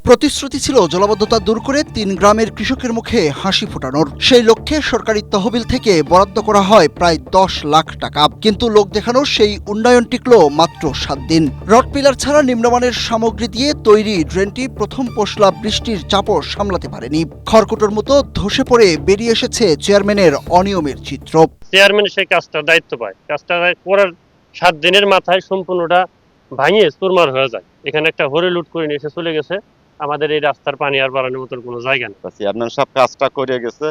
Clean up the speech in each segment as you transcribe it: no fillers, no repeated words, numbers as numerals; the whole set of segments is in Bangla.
প্রতিশ্রুতি ছিল জলাবদ্ধতা দূর করে ৩ গ্রামের কৃষকের মুখে হাসি ফোটানোর। সেই লক্ষ্যে সরকারি তহবিল থেকে বরাদ্দ করা হয় প্রায় ১০ লাখ টাকা, কিন্তু লোক দেখানোর সেই উন্নয়ন টিকল মাত্র ৭ দিন। রড পিলার ছাড়া নিম্নমানের সামগ্রী দিয়ে তৈরি ড্রেনটি প্রথম পশলা বৃষ্টির চাপও সামলাতে পারেনি। খড়কুটোর মতো ধসে পড়ে বেরিয়ে এসেছে চেয়ারম্যানের অনিয়মের চিত্র। চেয়ারম্যান সেই কাজটার দায়িত্ব পায়, কাজটা করার ৭ দিনের মাথায় সম্পূর্ণটা ভাঙিয়ে চুরমার হয়ে যায়। এখানে একটা হরে লুট করে নিয়ে এসে চলে গেছে। আমাদের এই রাস্তার পানি আর বাড়ানোর মতো কোনো জায়গা নেই। চেয়ারম্যান সব কাজটা করে গেছে,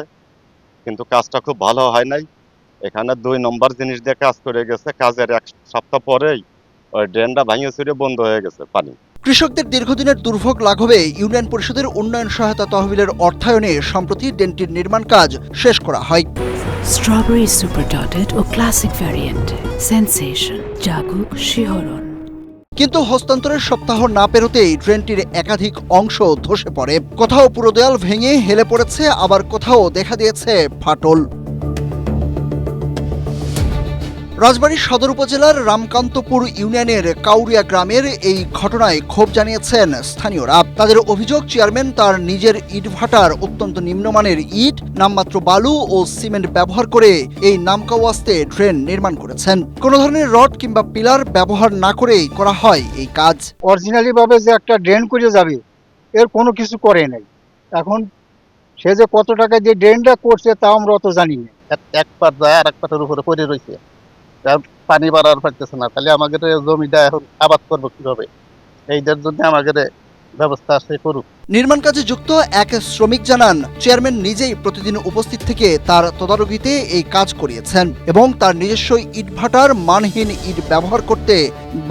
কিন্তু কাজটা খুব ভালো হয় নাই। এখানে ২ নম্বর জিনিস দিয়ে কাজ করে গেছে। কাজের ১ সপ্তাহ পরেই ওই ড্রেনটা ভাঙিয়ে চুরে বন্ধ হয়ে গেছে পানি। কৃষকদের দীর্ঘদিনের দুর্ভোগ লাঘবে ইউনিয়ন পরিষদের উন্নয়ন সহায়তা তহবিলের অর্থায়নে সম্প্রতি ড্রেনটির নির্মাণ কাজ শেষ করা হয়। স্ট্রবেরি সুপার ডটেড ও ক্লাসিক ভ্যারিয়েন্ট সেন্সেশন জাগুক শিহরণ। কিন্তু হস্তান্তরের সপ্তাহ না পেরোতেই ড্রেনটির একাধিক অংশ ধসে পড়ে। কোথাও পুরো দেয়াল ভেঙে হেলে পড়েছে, আবার কোথাও দেখা দিয়েছে ফাটল। রাজবাড়ী সদর উপজেলার রামকান্তপুর ইউনিয়নের কাউরিয়া গ্রামের এই ঘটনায় ক্ষোভ জানিয়েছেন স্থানীয়রা। তাদের অভিযোগ, চেয়ারম্যান তার নিজের ইটভাটার অত্যন্ত নিম্নমানের ইট, নামমাত্র বালু ও সিমেন্ট ব্যবহার করে এই নামকাওয়াস্তে ড্রেন নির্মাণ করেছেন। কোনো ধরনের রড কিংবা পিলার ব্যবহার না করেই করা হয় এই কাজ। অরিজিনালি ভাবে যে একটা ড্রেন করে যাবে এর কোনো কিছু করে নাই। এখন সে যে কত টাকা দিয়ে ড্রেনটা করছে তা আমরা অত জানি না। এক পাট যায় আর এক পাটের উপরে পড়ে রয়েছে, পানি বাড়ার পারতেছে না। তাহলে আমাদের জমিটা এখন আবাদ করবো কিভাবে? এইটার জন্য আমাদের ব্যবস্থা আছে করুক। নির্মাণ কাজে যুক্ত এক শ্রমিক জানান, চেয়ারম্যান নিজেই প্রতিদিন উপস্থিত থেকে তার তদারকিতে এই কাজ করিয়েছেন এবং তার নিজস্ব ইটভাটার মানহীন ইট ব্যবহার করতে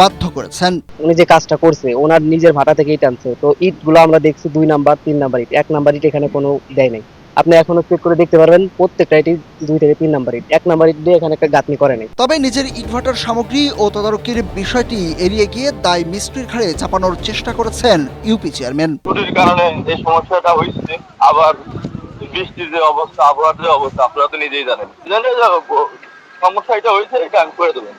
বাধ্য করেছেন। উনি যে কাজটা করছে ওনার নিজের ভাটা থেকেই টানছে। তো ইটগুলো আমরা দেখছি ২ নাম্বার ৩ নাম্বার ইট, ১ নাম্বার ইট এখানে কোনো দেয় নাই। আপনি এখনো চেক করে দেখতে পারবেন প্রত্যেকটা ইট ২ থেকে ৩ নাম্বার ইট, ১ নাম্বার ইট দিয়ে এখানে একটা গাঁথনি করে নাই। তবে নিজের ইটভাটার সামগ্রী ও তদারকির বিষয়টি এড়িয়ে গিয়ে দায় মিস্ত্রির ঘাড়ে চাপানোর চেষ্টা করেছেন ইউপি চেয়ারম্যান। ত্রুটির কারণে এই সমস্যাটা হয়েছে। আবার বৃষ্টির যে অবস্থা, আবহাওয়ার যে অবস্থা, আপনারা তো নিজেই জানেন। সমস্যা এটা হয়েছে, এটা আমি করে দেবেন।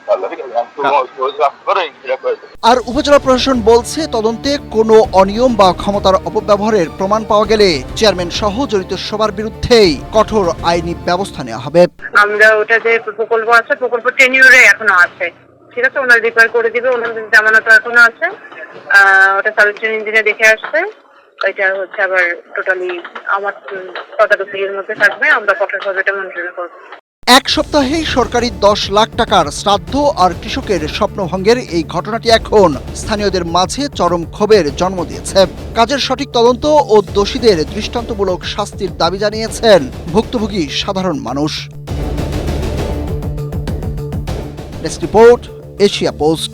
আর উপজেলা প্রশাসন বলছে, তদন্তে কোনো অনিয়ম বা ক্ষমতার অপব্যবহারের প্রমাণ পাওয়া গেলে চেয়ারম্যান সহ জড়িত সবার বিরুদ্ধেই কঠোর আইনি ব্যবস্থা নেওয়া হবে। আমরা ওটা যে প্রকল্প আছে, প্রকল্প টেনিউরে এখনো আছে, ঠিক আছে, ওনার রিপেয়ার করে দিবে, ওনাদের জামানত এখনো আছে। ওটা সার্ভিসিং ইঞ্জিনিয়ার দেখে আসছে। এটা হচ্ছে আবার টোটালি আমার তদারকির মধ্যে থাকবে। আমরা কঠোরভাবে এটা মনিটরিং করব। এক সপ্তাহেই সরকারি ১০ লাখ টাকার শ্রাদ্ধ আর কৃষকের স্বপ্নভঙ্গের এই ঘটনাটি এখন স্থানীয়দের মাঝে চরম ক্ষোভের জন্ম দিয়েছে। কাজের সঠিক তদন্ত ও দোষীদের দৃষ্টান্তমূলক শাস্তির দাবি জানিয়েছেন ভুক্তভোগী সাধারণ মানুষ। Desk report, Asia post.